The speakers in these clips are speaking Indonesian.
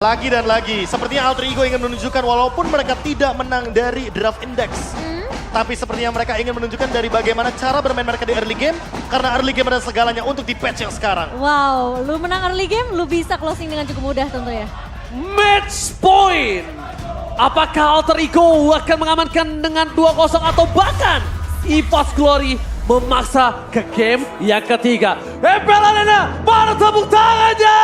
Lagi dan lagi, sepertinya Alter Ego ingin menunjukkan walaupun mereka tidak menang dari draft index. Tapi sepertinya mereka ingin menunjukkan dari bagaimana cara bermain mereka di early game. Karena early game adalah segalanya untuk di patch yang sekarang. Wow, lu menang early game, lu bisa closing dengan cukup mudah tentu ya. Match point. Apakah Alter Ego akan mengamankan dengan 2-0 atau bahkan EVOS Glory memaksa ke game yang ketiga. Epelanena, mana tepuk tangannya?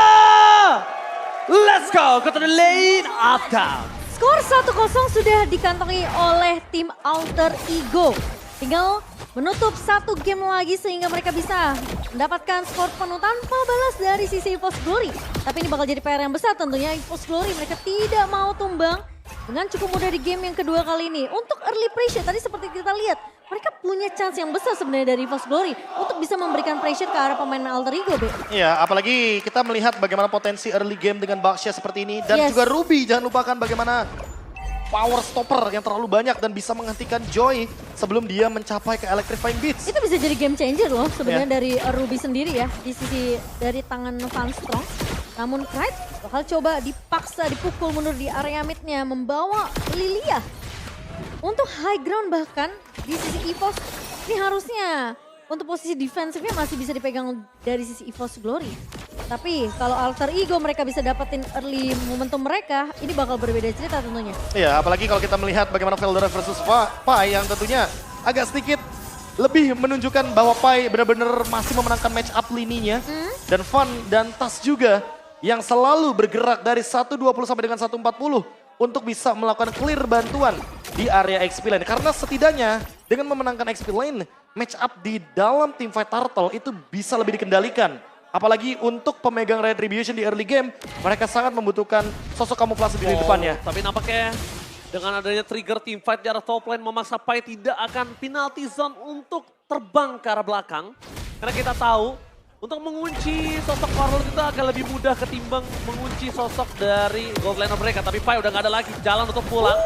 Let's go ke the lane of down. Skor 1-0 sudah dikantongi oleh tim Alter Ego. Tinggal menutup satu game lagi sehingga mereka bisa mendapatkan skor penuh tanpa balas dari sisi EVOS Glory. Tapi ini bakal jadi PR yang besar tentunya. EVOS Glory mereka tidak mau tumbang dengan cukup mudah di game yang kedua kali ini. Untuk early pressure tadi seperti kita lihat, mereka punya chance yang besar sebenarnya dari EVOS Glory untuk bisa memberikan pressure ke arah pemain Alter Ego, Be. Iya, apalagi kita melihat bagaimana potensi early game dengan Baxia seperti ini. Dan Yes. juga Ruby, jangan lupakan bagaimana power stopper yang terlalu banyak dan bisa menghentikan Joy sebelum dia mencapai ke Electrifying Beats. Itu bisa jadi game changer loh sebenarnya dari Ruby sendiri ya di sisi dari tangan Van Strong. Namun Krite bakal coba dipaksa dipukul mundur di area midnya membawa Lilia untuk high ground bahkan di sisi EVOS. Ini harusnya untuk posisi defensifnya masih bisa dipegang dari sisi EVOS Glory. Tapi kalau Alter Ego mereka bisa dapetin early momentum mereka, ini bakal berbeda cerita tentunya. Iya, apalagi kalau kita melihat bagaimana Veldora versus Pai yang tentunya agak sedikit lebih menunjukkan bahwa Pai benar-benar masih memenangkan match up lininya. Dan Van dan Tas juga yang selalu bergerak dari 1.20 sampai dengan 1.40 untuk bisa melakukan clear bantuan di area XP lane. Karena setidaknya dengan memenangkan XP lane, match up di dalam teamfight Turtle itu bisa lebih dikendalikan. Apalagi untuk pemegang Retribution di early game, mereka sangat membutuhkan sosok kamuflase di depannya. Tapi nampaknya dengan adanya trigger teamfight di arah top lane memaksa Pai tidak akan penalty zone untuk terbang ke arah belakang. Karena kita tahu untuk mengunci sosok Warlord itu akan lebih mudah ketimbang mengunci sosok dari gold laner mereka. Tapi Pai udah gak ada lagi jalan untuk pulang.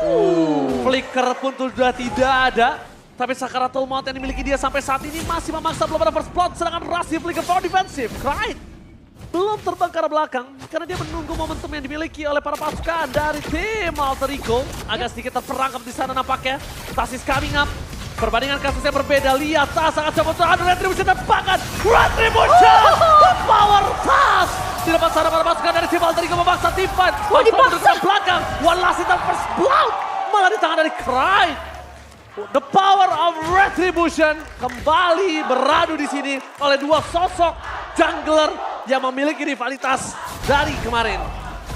Flicker pun sudah tidak ada. Tapi Sakaratul Maut yang dimiliki dia sampai saat ini masih memaksa belum ada first blood. Sedangkan Rasi Flicker power defensif. Krite belum terbang ke arah belakang karena dia menunggu momentum yang dimiliki oleh para pasukan dari tim Alter Ego. Agak sedikit terperangkap di sana nampaknya. Tasis coming up. Perbandingan kasusnya berbeda. Lihat Tas sangat coba untuk adu Retribution tebakan. Retribution! The power Tas! Di depan sana para pasukan dari tim Alter Ego memaksa tim fight. Dipaksa ke belakang. One last hit first blood. Malah di tangan dari Krite. The power of Retribution kembali beradu di sini oleh dua sosok jungler yang memiliki rivalitas dari kemarin.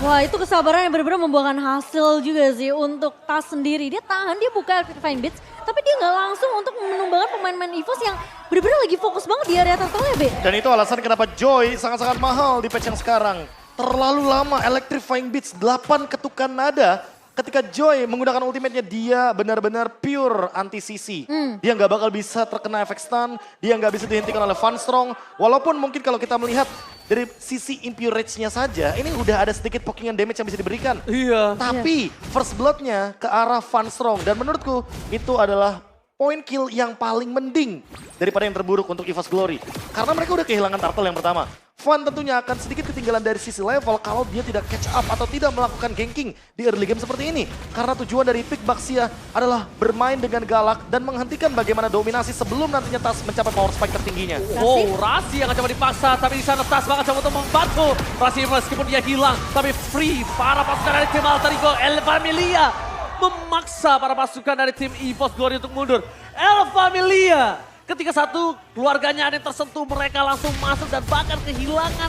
Wah, itu kesabaran yang benar-benar membuahkan hasil juga sih untuk Tas sendiri. Dia tahan, dia buka Electrifying Beats, tapi dia nggak langsung untuk menumbangkan pemain-pemain EVOS yang benar-benar lagi fokus banget di area turtle-nya, Be. Dan itu alasan kenapa Joy sangat-sangat mahal di patch yang sekarang. Terlalu lama Electrifying Beats, 8 ketukan nada. Ketika Joy menggunakan ultimate-nya dia benar-benar pure anti-CC. Dia nggak bakal bisa terkena efek stun, dia nggak bisa dihentikan oleh Van Strong. Walaupun mungkin kalau kita melihat dari sisi impure rage-nya saja, ini udah ada sedikit pokingan damage yang bisa diberikan. Iya. Tapi first blood-nya ke arah Van Strong. Dan menurutku itu adalah point kill yang paling mending daripada yang terburuk untuk EVOS Glory. Karena mereka udah kehilangan turtle yang pertama. Van tentunya akan sedikit ketinggalan dari sisi level kalau dia tidak catch up atau tidak melakukan ganking di early game seperti ini. Karena tujuan dari pick Baxia adalah bermain dengan galak dan menghentikan bagaimana dominasi sebelum nantinya Tas mencapai power spike tertingginya. Oh, Rasi yang akan coba dipaksa, tapi di sana Tas bakal coba untuk membantu. Rasi meskipun dia hilang, tapi free para pasukan dari tim Alter Ego, El Familia memaksa para pasukan dari tim EVOS Glory untuk mundur. El Familia ketika satu keluarganya ada yang tersentuh, mereka langsung masuk dan bahkan kehilangan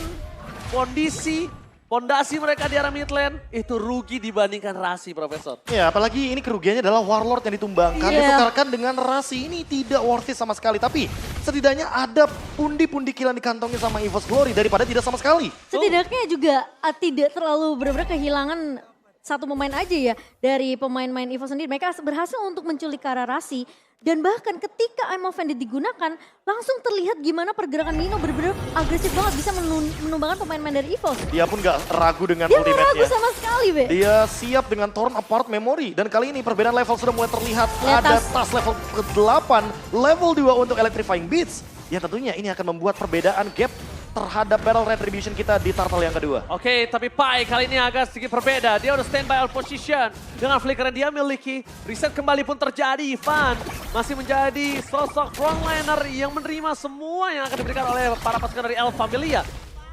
pondasi mereka di arah mid lane. Itu rugi dibandingkan Rasi, Profesor. Ya, apalagi ini kerugiannya adalah Warlord yang ditumbangkan, ditukarkan dengan Rasi. Ini tidak worth it sama sekali. Tapi setidaknya ada pundi-pundi kill yang dikantongin sama EVOS Glory daripada tidak sama sekali. Setidaknya juga tidak terlalu benar-benar kehilangan satu pemain aja ya dari pemain-pemain EVOS sendiri. Mereka berhasil untuk menculik ke arah Rasi. Dan bahkan ketika I'm Offended digunakan, langsung terlihat gimana pergerakan Nino benar-benar agresif banget bisa menumbangkan pemain-pemain dari EVOS. Dia pun gak ragu dengan Dia nggak ultimate-nya. ragu sama sekali, Be. Dia siap dengan Torn Apart Memory. Dan kali ini perbedaan level sudah mulai terlihat. Lihat Ada Tas. Tas level ke-8, level 2 untuk Electrifying Beats. Yang tentunya ini akan membuat perbedaan gap terhadap Battle Retribution kita di Turtle yang kedua. Oke, tapi Pai kali ini agak sedikit berbeda. Dia udah standby out position. Dengan flicker yang dia miliki, reset kembali pun terjadi. Van masih menjadi sosok frontliner yang menerima semua yang akan diberikan oleh para pasukan dari El Familia.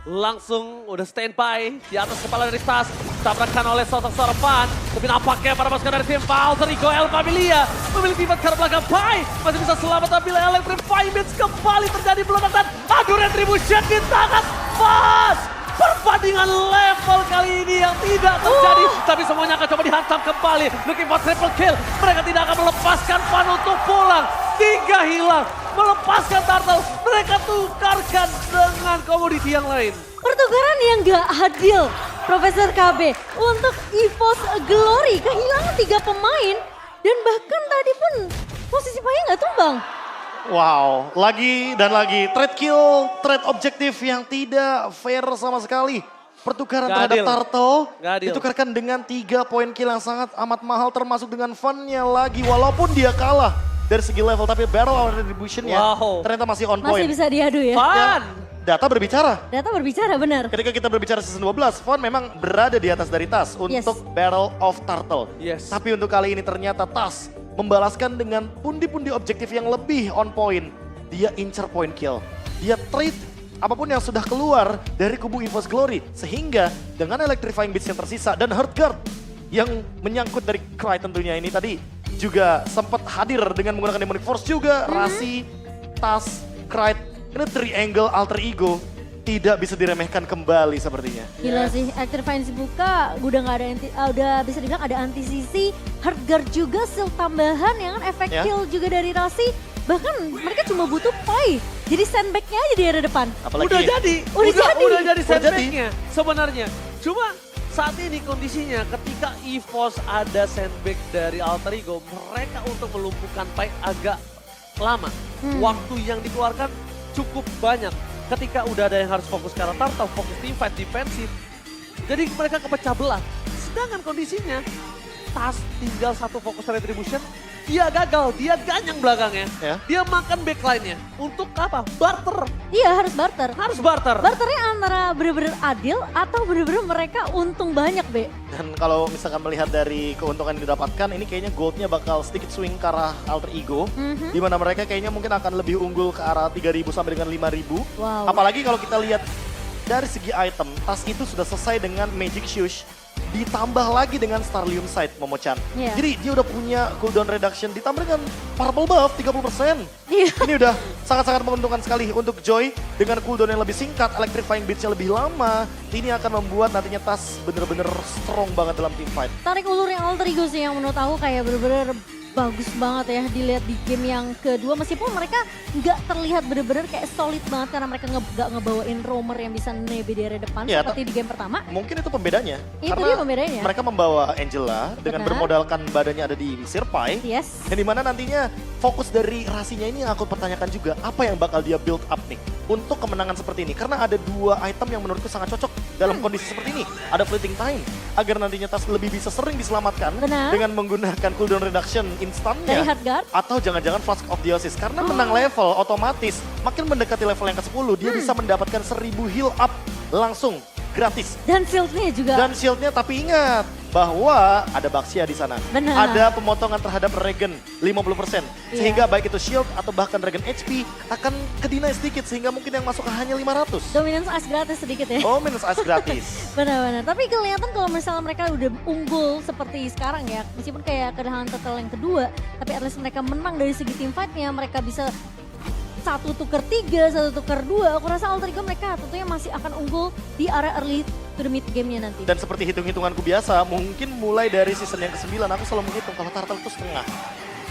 Langsung udah standby di atas kepala dari Tas. Tabrakan oleh sosok Sorpan. Tapi nampaknya para pasukan dari tim Alter Ego El Familia memiliki tiba ke arah belakang. Pai masih bisa selamat tapi Electrifying Blitz kembali terjadi peledakan. Aduh, Retribution di tangan Vas. Perbandingan level kali ini yang tidak terjadi. Tapi semuanya akan coba dihantam kembali. Looking for triple kill. Mereka tidak akan melepaskan Van untuk pulang. 3 hilang. Melepaskan Turtle. Mereka tukarkan dengan komoditi yang lain. Pertukaran yang gak adil, Profesor KB. Untuk EVOS Glory kehilangan 3 pemain. Dan bahkan tadi pun posisi Pai gak tumbang. Wow, lagi dan lagi trade kill, trade objektif yang tidak fair sama sekali. Pertukaran Gak terhadap adil. Turtle Gak adil. ditukarkan dengan 3 poin kill yang sangat amat mahal termasuk dengan Van-nya lagi. Walaupun dia kalah dari segi level tapi Battle Retribution-nya Wow. ternyata masih on Masih point. bisa diadu ya. Van! Data berbicara. Data berbicara benar. Ketika kita berbicara season 12, Von memang berada di atas dari Tas untuk Battle of Turtle. Yes. Tapi untuk kali ini ternyata Tas membalaskan dengan pundi-pundi objektif yang lebih on point. Dia incer point kill. Dia trade apapun yang sudah keluar dari kubu EVOS Glory. Sehingga dengan Electrifying Beats yang tersisa dan Hurt Guard yang menyangkut dari Cry tentunya ini tadi juga sempat hadir dengan menggunakan Demonic Force juga. Rasi, Tas, Cry, ini triangle alter ego tidak bisa diremehkan kembali sepertinya. Gila sih, Electrifying buka udah nggak ada udah bisa dibilang ada anti-CC, Hard Guard juga, shield tambahan yang kan efek Ya. kill juga dari Rasi. Bahkan mereka cuma butuh Pai. Jadi sandbag-nya aja di area depan. Apalagi Udah jadi. Udah Udah jadi Udah sandbag-nya sebenarnya. Cuma saat ini kondisinya ketika EVOS ada sandbag dari Alter Ego, mereka untuk melumpuhkan Pai agak lama. Waktu yang dikeluarkan cukup banyak. Ketika udah ada yang harus fokus ke arah Turtle, fokus teamfight, defensif. Jadi mereka kepecah belah. Sedangkan kondisinya, Tas tinggal satu fokus Retribution, dia gagal, dia ganyang belakangnya. Ya. Dia makan backline-nya. Untuk apa? Barter. Iya harus barter. Harus barter. Barternya antara bener-bener adil atau bener-bener mereka untung banyak, Be. Dan kalau misalkan melihat dari keuntungan yang didapatkan, ini kayaknya goldnya bakal sedikit swing ke arah alter ego. Di mana mereka kayaknya mungkin akan lebih unggul ke arah 3.000 sampai dengan 5.000. Wow. Apalagi kalau kita lihat dari segi item, Tas itu sudah selesai dengan Magic Shoes. Ditambah lagi dengan Starlium Sight, Momo-chan. Iya. Jadi dia udah punya cooldown reduction, ditambah dengan Purple Buff 30%. Iya. Ini udah sangat-sangat menguntungkan sekali untuk Joy. Dengan cooldown yang lebih singkat, Electrifying Beats-nya lebih lama. Ini akan membuat nantinya Tas bener-bener strong banget dalam teamfight. Tarik ulur yang Alter Ego sih yang menurut aku kayak bener-bener bagus banget ya dilihat di game yang kedua. Meskipun mereka nggak terlihat bener-bener kayak solid banget karena mereka nggak ngebawain roamer yang bisa nebe di area depan Iya, seperti di game pertama. Mungkin itu pembedanya. Itu Karena dia pembedanya. mereka membawa Angela dengan Benar. bermodalkan badannya ada di Sirpai. Yes. Yang dimana nantinya fokus dari Rasinya ini yang aku pertanyakan juga, apa yang bakal dia build up nih untuk kemenangan seperti ini. Karena ada 2 item yang menurutku sangat cocok dalam kondisi seperti ini. Ada Fleeting Time, agar nantinya Tas lebih bisa sering diselamatkan Benar. dengan menggunakan cooldown reduction instannya. Dari Hard Guard. Atau jangan-jangan Flask of Theosis. Karena menang level otomatis, makin mendekati level yang ke-10, dia bisa mendapatkan 1000 heal up langsung, gratis. Dan shieldnya juga. Dan shieldnya, tapi ingat bahwa ada Baxia di sana. Benar. Ada pemotongan terhadap regen 50%. Iya. Sehingga baik itu shield atau bahkan regen HP akan kedinai sedikit sehingga mungkin yang masuk hanya 500. Dominance Ice gratis sedikit ya. Oh, minus ice gratis. Benar-benar. Tapi kelihatan kalau misalnya mereka udah unggul seperti sekarang ya. Meskipun kayak kedatangan Turtle yang kedua. Tapi at least mereka menang dari segi team fight-nya. Mereka bisa 1 tuker 3, 1 tuker 2. Aku rasa Alter Ego mereka tentunya masih akan unggul di area early to the mid game-nya nanti. Dan seperti hitung-hitunganku biasa, mungkin mulai dari season yang ke-9 aku selalu menghitung kalau Turtle itu setengah.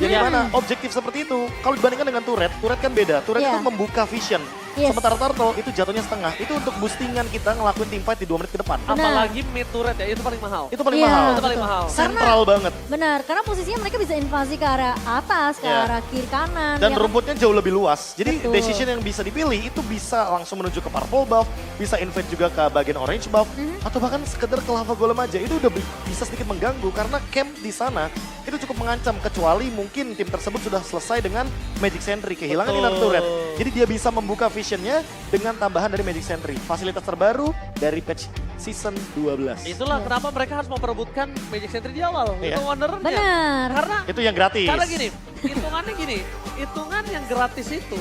Jadi Iya. mana objektif seperti itu, kalau dibandingkan dengan turret kan beda. Turret Iya. itu membuka vision. Yes. Sementara Turtle itu jatuhnya setengah. Itu untuk boostingan kita ngelakuin teamfight di 2 menit ke depan. Benar. Apalagi mid turret ya, itu paling mahal. Itu paling Iya, mahal. Itu paling betul. mahal. Sentral banget. Benar, karena posisinya mereka bisa invasi ke arah atas, ke Iya. arah kiri kanan. Dan ya kan? rumputnya jauh lebih luas. Jadi Betul. decision yang bisa dipilih itu bisa langsung menuju ke purple buff, bisa invade juga ke bagian orange buff, atau bahkan sekedar ke lava golem aja. Itu udah bisa sedikit mengganggu karena camp di sana itu cukup mengancam. Kecuali mungkin tim tersebut sudah selesai dengan Magic Sentry, kehilangan Inner Turret. Jadi dia bisa membuka visionnya dengan tambahan dari Magic Sentry. Fasilitas terbaru dari patch season 12. Itulah kenapa mereka harus memperebutkan Magic Sentry di awal. Iya. Itu wondernya. Benar. Karena Itu yang gratis. hitungan yang gratis itu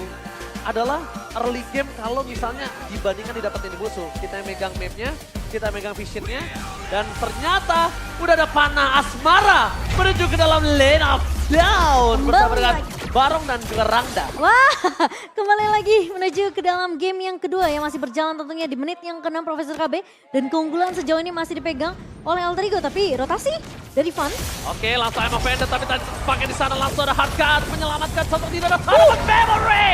adalah early game kalau misalnya dibandingkan didapetin di musuh. Kita yang megang mapnya, kita megang visionnya, dan ternyata udah ada panah asmara menuju ke dalam lane of down bersama dengan Barong dan juga Rangda. Wah, kembali lagi menuju ke dalam game yang kedua yang masih berjalan tentunya di menit yang ke-6 Profesor KB. Dan keunggulan sejauh ini masih dipegang oleh Alter Ego, tapi rotasi dari Van. Oke, langsung Emma Vendor, tapi tadi pakai di sana langsung ada Hardcat menyelamatkan satu tidak ada harapan memory.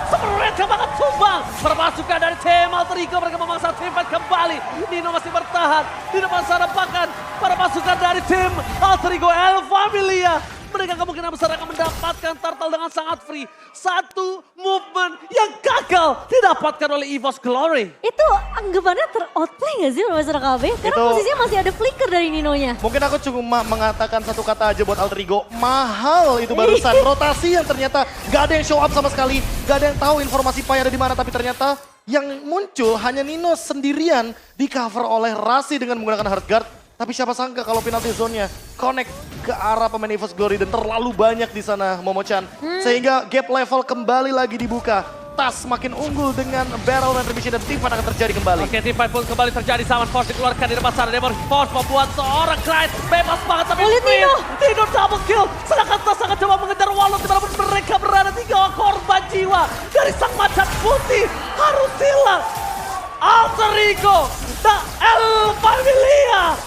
Mereka banget tumbang. Permasukan dari tim Alter Ego, mereka memaksa tim fight kembali. Nino masih bertahan di depan sana, bahkan para pasukan dari tim Alter Ego El Familia. Mereka kemungkinan besar akan mendapatkan turtle dengan sangat free. Satu movement yang gagal didapatkan oleh EVOS Glory. Itu anggapannya ter-outplay gak sih Profesor KB? Karena Itu- posisinya masih ada flicker dari Ninonya. Mungkin aku cuma mengatakan satu kata aja buat Alter Ego. Mahal itu barusan. Rotasi yang ternyata gak ada yang show up sama sekali. Gak ada yang tahu informasi Pai ada di mana. Tapi ternyata yang muncul hanya Nino sendirian di cover oleh Rasi dengan menggunakan hard guard. Tapi siapa sangka kalau penalty zone-nya connect ke arah pemain EVOS Glory dan terlalu banyak di sana Momo-chan. Sehingga gap level kembali lagi dibuka. Tas makin unggul dengan barrel retribution dan teamfight akan terjadi kembali. Oke, teamfight pun kembali terjadi. Saman Force dikeluarkan di depan sana. Demon Force membuat seorang Christ bebas banget. Tapi Lihat Nino. Nino double kill. Sedangkan Tas akan coba mengejar Walot dimanapun mereka berada. 3 korban jiwa dari sang macan putih. Harus hilang. Alter Ego, The El Familia.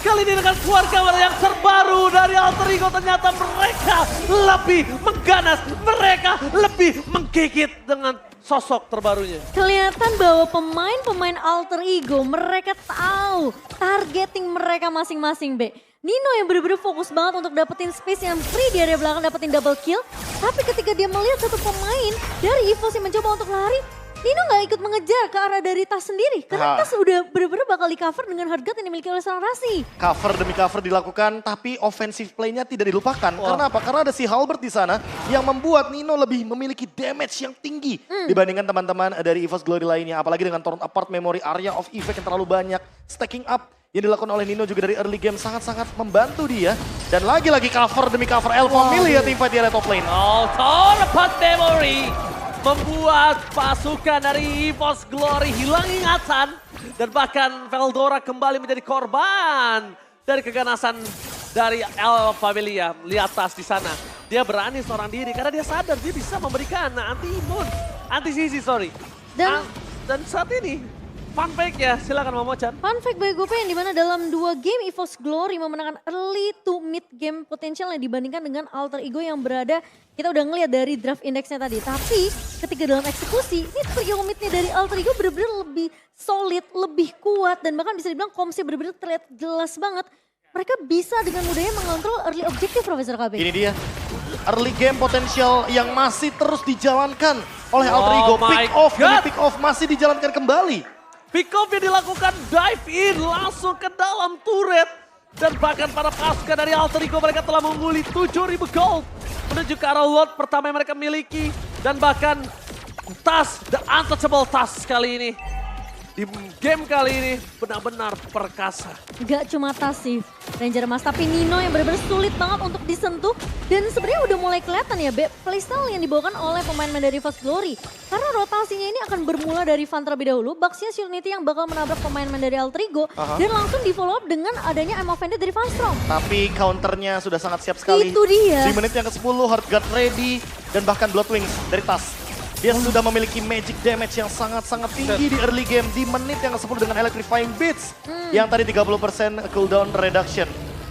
Kali ini dengan keluarga yang terbaru dari Alter Ego, ternyata mereka lebih mengganas, mereka lebih menggigit dengan sosok terbarunya. Kelihatan bahwa pemain-pemain Alter Ego mereka tahu targeting mereka masing-masing, Be. Nino yang bener-bener fokus banget untuk dapetin space yang free di area belakang, dapetin double kill. Tapi ketika dia melihat satu pemain dari EVOS yang mencoba untuk lari, Nino gak ikut mengejar ke arah dari Tas sendiri. Karena Tas udah bener-bener bakal di cover dengan hard guard yang dimiliki oleh seorang Rasi. Cover demi cover dilakukan, tapi offensive play-nya tidak dilupakan. Karena apa? Karena ada si Halbert di sana yang membuat Nino lebih memiliki damage yang tinggi dibandingkan teman-teman dari EVOS Glory lainnya. Apalagi dengan torn apart memory area of effect yang terlalu banyak. Stacking up yang dilakukan oleh Nino juga dari early game sangat-sangat membantu dia. Dan lagi-lagi cover demi cover El Familia teamfight di area top lane. Oh, torn apart memory membuat pasukan dari EVOS Glory hilang ingatan. Dan bahkan Veldora kembali menjadi korban dari keganasan dari El Familia. Lihat Tas di sana. Dia berani seorang diri karena dia sadar dia bisa memberikan anti-imun. Anti-sisi, sorry. Dan saat ini, fun fact ya, silakan Momo-chan. Fun fact bagi gue yang dimana dalam 2 game EVOS Glory memenangkan early to mid game potensialnya dibandingkan dengan Alter Ego yang berada, kita udah ngeliat dari draft indexnya tadi. Tapi ketika dalam eksekusi, ini trio midnya dari Alter Ego bener-bener lebih solid, lebih kuat. Dan bahkan bisa dibilang komsnya bener-bener terlihat jelas banget. Mereka bisa dengan mudahnya mengontrol early objective, Profesor KB. Ini dia, early game potensial yang masih terus dijalankan oleh Alter Ego. Oh my Pick off demi God. pick off masih dijalankan kembali. Pick off yang dilakukan dive in langsung ke dalam turret. Dan bahkan para pasukan dari Alter Ego mereka telah menguli 7.000 gold. Menuju ke arah lot pertama yang mereka miliki. Dan bahkan Tas, the untouchable Tas kali ini. Di game kali ini benar-benar perkasa. Gak cuma Tas sih Ranger Mas, tapi Nino yang benar-benar sulit banget untuk disentuh. Dan sebenarnya udah mulai kelihatan ya playstyle yang dibawakan oleh pemain dari EVOS Glory. Karena rotasinya ini akan bermula dari Van terlebih dahulu. Bugsnya Shieldnity yang bakal menabrak pemain dari Alter Ego. Dan langsung di follow up dengan adanya Emma Vendor dari Van Strong. Tapi counternya sudah sangat siap sekali. Itu dia. Di menit yang ke-10 hard guard ready dan bahkan Bloodwings dari Tas. Dia sudah memiliki magic damage yang sangat-sangat tinggi di early game di menit yang ke-10 dengan Electrifying Beats yang tadi 30% cooldown reduction.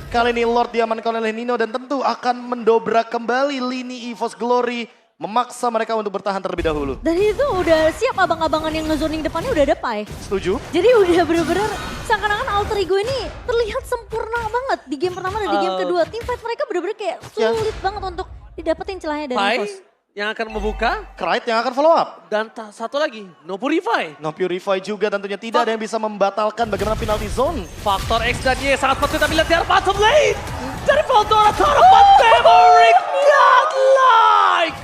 Kali ini Lord diamankan oleh Nino dan tentu akan mendobrak kembali lini EVOS Glory, memaksa mereka untuk bertahan terlebih dahulu. Dan itu udah siap abang-abangan yang ngezoning depannya udah ada Pai. Setuju? Jadi udah bener-bener seakan-akan Alter Ego ini terlihat sempurna banget di game pertama dan di game kedua. Teamfight mereka bener-bener kayak sulit banget untuk didapetin celahnya dari Pai EVOS. yang akan membuka. Krite yang akan follow up. Dan satu lagi, No Purify. No Purify juga tentunya tidak ada yang bisa membatalkan bagaimana penalty zone. Faktor X dan Y sangat penting tapi lihat dari bottom lane. Dari Veldora taruhan Maverick godlike.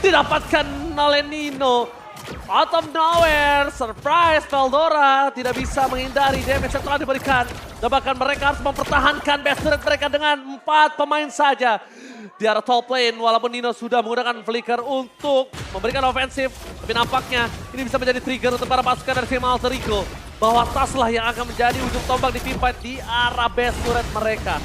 Didapatkan oleh Nino. Out of nowhere, surprise Veldora tidak bisa menghindari damage yang telah diberikan. Dan bahkan mereka harus mempertahankan best turret mereka dengan 4 pemain saja. Di arah top lane, walaupun Nino sudah menggunakan flicker untuk memberikan ofensif. Tapi nampaknya ini bisa menjadi trigger untuk para pasukan dari tim Alter Ego. Bahwa Tas lah yang akan menjadi ujung tombak di teamfight di arah best turret mereka.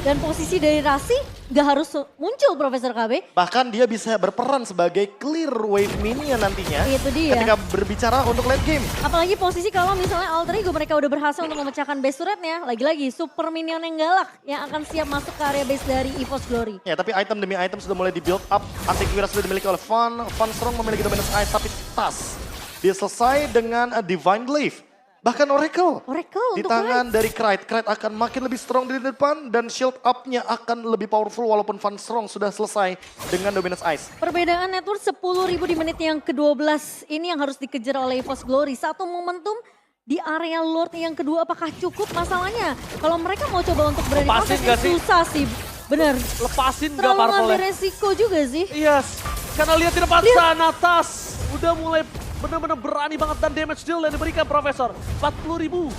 Dan posisi dari Rasi gak harus muncul Profesor KB. Bahkan dia bisa berperan sebagai clear wave minion nantinya. Itu dia. Ketika berbicara untuk late game. Apalagi posisi kalau misalnya Alter Ego mereka udah berhasil untuk memecahkan base turretnya. Lagi-lagi super minion yang galak yang akan siap masuk ke area base dari EVOS Glory. Ya, tapi item demi item sudah mulai di-build up. Antivirus sudah dimiliki oleh Fun. Fun Strong memiliki dominance ice, tapi Tas. Dia selesai dengan a Divine Glaive. Bahkan Oracle. Di untuk tangan dari Krite. Krite akan makin lebih strong di depan dan shield up-nya akan lebih powerful walaupun Fun Strong sudah selesai dengan dominance ice. Perbedaan network 10.000 di menit yang ke-12 ini yang harus dikejar oleh EVOS Glory. Satu momentum di area Lord yang kedua apakah cukup masalahnya? Kalau mereka mau coba untuk berani Lepasin offense, gak sih? susah sih. Bener. Lepasin gak Terlalu Purple? ngambil resiko juga sih. Yes, karena lihat di depan sana Tas udah mulai benar-benar berani banget dan damage deal yang diberikan Profesor. 40.000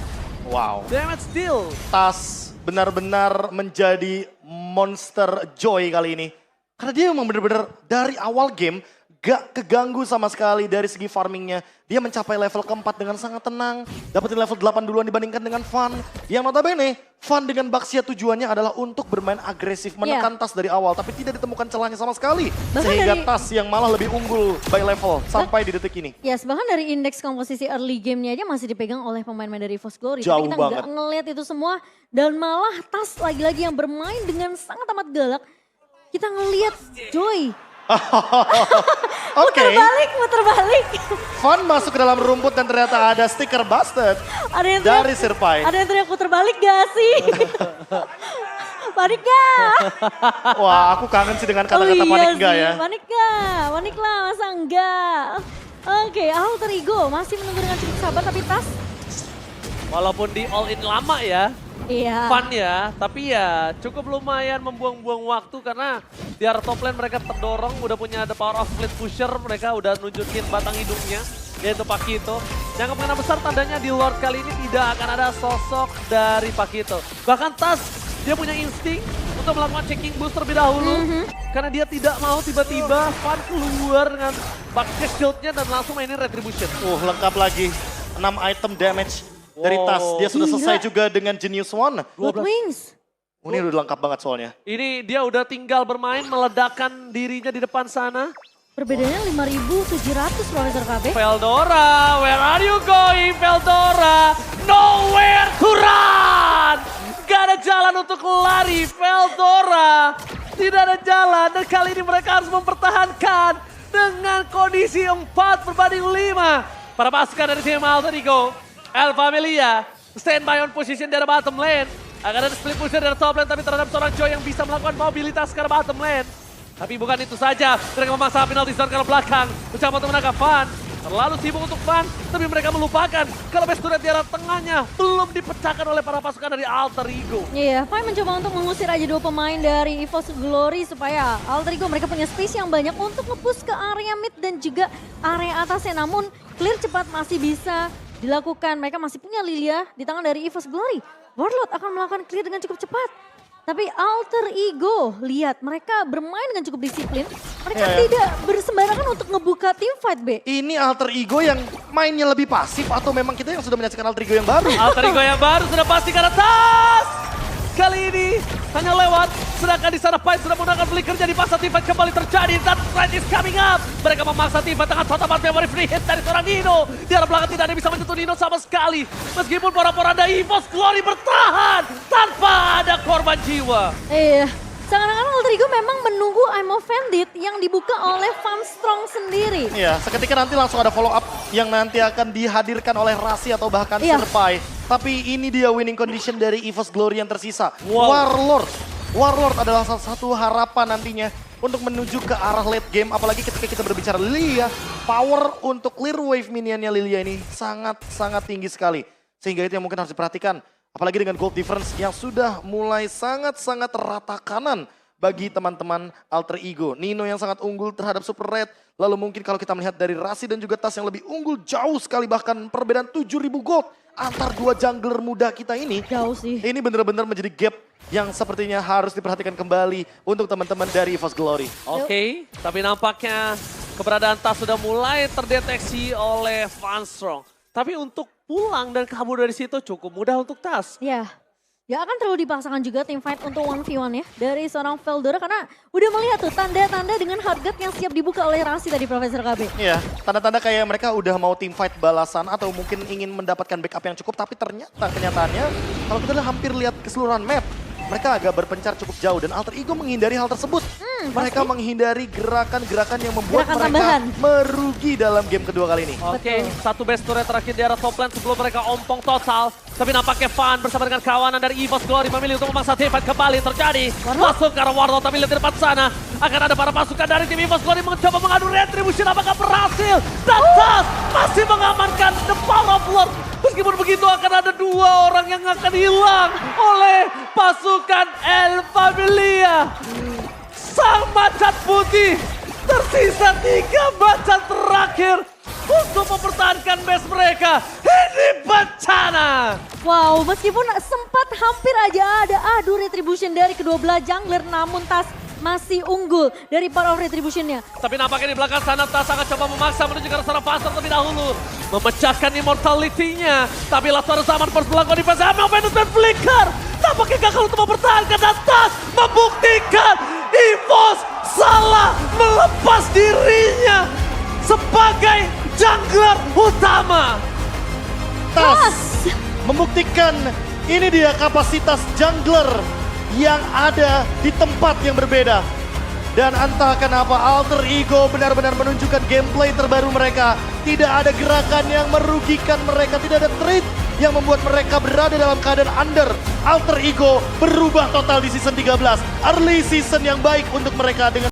Wow. damage deal. Tas benar-benar menjadi monster joy kali ini. Karena dia memang benar-benar dari awal game gak keganggu sama sekali dari segi farmingnya. Dia mencapai level keempat dengan sangat tenang. Dapetin level 8 duluan dibandingkan dengan Fun. Yang notabene Fun dengan Baxia tujuannya adalah untuk bermain agresif. Menekan Tas dari awal tapi tidak ditemukan celahnya sama sekali. Bahkan Sehingga dari- Tas yang malah lebih unggul by level sampai di detik ini. Yes, bahkan dari indeks komposisi early game-nya aja masih dipegang oleh pemain-pemain dari EVOS Glory. Jauh Tapi kita banget. nggak ngelihat itu semua. Dan malah Tas lagi-lagi yang bermain dengan sangat amat galak. Kita ngelihat Joy. Oke, Muter balik. Fun masuk ke dalam rumput dan ternyata ada sticker busted Ada yang dari teriak, Sirpai. ada yang teriak puter balik gak sih? Panik gak? Wah, aku kangen sih dengan kata-kata panik enggak ya. Panik gak? Panik lah, masa enggak? Oke, Alter Ego masih menunggu dengan cukup sabar tapi Tas. Walaupun di all in lama ya, Iya. fun ya, tapi ya cukup lumayan membuang-buang waktu karena di arah top lane mereka terdorong, udah punya the power of split pusher, mereka udah nunjukin batang hidungnya, yaitu Pakito. Yang kemungkinan besar tandanya di Lord kali ini tidak akan ada sosok dari Pakito. Bahkan Tas, dia punya insting untuk melakukan checking boost terlebih dahulu. Karena dia tidak mau tiba-tiba Fun keluar dengan Baxia shieldnya dan langsung mainin Retribution. Lengkap lagi. 6 item damage dari Wow. Tas. Dia sudah Gila. selesai juga dengan Genius One. Blood Wings. Ini udah lengkap banget soalnya. Ini dia udah tinggal bermain, meledakkan dirinya di depan sana. Perbedaannya 5.700 Profesor KB. Veldora, where are you going, Veldora? Nowhere to run! Gak ada jalan untuk lari, Veldora. Tidak ada jalan dan kali ini mereka harus mempertahankan dengan kondisi 4/5. Para pasukan dari tim Alter Ego, El Familia, stand by on position dari bottom lane. Akan ada split pusher dari top lane tapi terhadap seorang Joy yang bisa melakukan mobilitas ke arah bottom lane. Tapi bukan itu saja, mereka memaksa penalti zone ke arah belakang. Mencoba untuk menangkap Fun. Terlalu sibuk untuk Fun, tapi mereka melupakan kalau best turret di arah tengahnya belum dipecahkan oleh para pasukan dari Alter Ego. Iya, Fai mencoba untuk mengusir aja 2 pemain dari EVOS Glory supaya Alter Ego mereka punya space yang banyak untuk nge-push ke area mid dan juga area atasnya. Namun clear cepat masih bisa dilakukan. Mereka masih punya Lilia di tangan dari EVOS Glory. Warlord akan melakukan clear dengan cukup cepat. Tapi Alter Ego, lihat mereka bermain dengan cukup disiplin. Mereka tidak bersembarangan untuk ngebuka team fight, B. Ini Alter Ego yang mainnya lebih pasif atau memang kita yang sudah menyaksikan Alter Ego yang baru? Alter Ego yang baru sudah pasti ke atas. Kali ini hanya lewat, sedangkan di sana Fight sudah menggunakan flicker jadi paksa team fight kembali terjadi. Dan Fight is coming up. Mereka memaksa team fight dengan total memory free hit dari seorang Nino. Di arah belakang tidak ada yang bisa menyentuh Nino sama sekali. Meskipun para poranda EVOS Glory bertahan tanpa ada korban jiwa. Iya, seakan-akan Alter Ego memang menunggu I'm Offended yang dibuka oleh Fun Strong sendiri. Iya, seketika nanti langsung ada follow up yang nanti akan dihadirkan oleh Rasi atau bahkan Iya. Sirpai. Tapi ini dia winning condition dari EVOS Glory yang tersisa. Wow. Warlord Warlord adalah salah satu harapan nantinya untuk menuju ke arah late game. Apalagi ketika kita berbicara Lilia, power untuk clear wave minionnya Lilia ini sangat-sangat tinggi sekali. Sehingga itu yang mungkin harus diperhatikan. Apalagi dengan gold difference yang sudah mulai sangat-sangat rata kanan bagi teman-teman Alter Ego. Nino yang sangat unggul terhadap Super Red. Lalu mungkin kalau kita melihat dari Rasi dan juga Tas yang lebih unggul jauh sekali, bahkan perbedaan 7.000 gold antar dua jungler muda kita ini. Jauh sih. Ini benar-benar menjadi gap yang sepertinya harus diperhatikan kembali untuk teman-teman dari EVOS Glory. Oke, tapi nampaknya keberadaan Tas sudah mulai terdeteksi oleh Vanstrong. Tapi untuk pulang dan kabur dari situ cukup mudah untuk Tas. Ya, gak akan terlalu dipaksakan juga tim fight untuk 1v1 ya dari seorang Veldora karena udah melihat tuh tanda-tanda dengan hard guard yang siap dibuka oleh Rasi tadi Profesor KB. Iya, tanda-tanda kayak mereka udah mau team fight balasan atau mungkin ingin mendapatkan backup yang cukup, tapi ternyata kenyataannya kalau kita lihat hampir lihat keseluruhan map, mereka agak berpencar cukup jauh dan Alter Ego menghindari hal tersebut. Mereka menghindari gerakan-gerakan yang membuat Gerakan mereka tambahan. merugi dalam game kedua kali ini. Oke, satu base turret terakhir di arah top lane sebelum mereka ompong total. Tapi nampaknya Van bersama dengan kawanan dari EVOS Glory memilih untuk memaksa team fight kembali terjadi. Masuk ke arah Warlord, tapi lihat di depan sana. Akan ada para pasukan dari tim EVOS Glory mencoba mengadu retribution, apakah berhasil? Dan Tas masih mengamankan the power of Lord. Meskipun begitu akan ada dua orang yang akan hilang oleh pasukan El Familia. Sang macan putih, tersisa 3 macan terakhir untuk mempertahankan base mereka. Ini bencana. Wow, meskipun sempat hampir aja ada adu retribution dari kedua belah jungler namun Tas masih unggul dari power of retributionnya. Tapi nampaknya di belakang sana Tas akan coba memaksa menuju ke arah sana Pastor terlebih dahulu. Memecahkan immortality-nya. Tapi Lazarus zaman first melakukan defense. Venus dan Flicker. Tampaknya gagal untuk mempertahankan dan Tas membuktikan EVOS salah melepas dirinya sebagai jungler utama. Tas membuktikan ini dia kapasitas jungler yang ada di tempat yang berbeda. Dan entah kenapa Alter Ego benar-benar menunjukkan gameplay terbaru mereka. Tidak ada gerakan yang merugikan mereka, tidak ada trade yang membuat mereka berada dalam keadaan under. Alter Ego berubah total di season 13. Early season yang baik untuk mereka dengan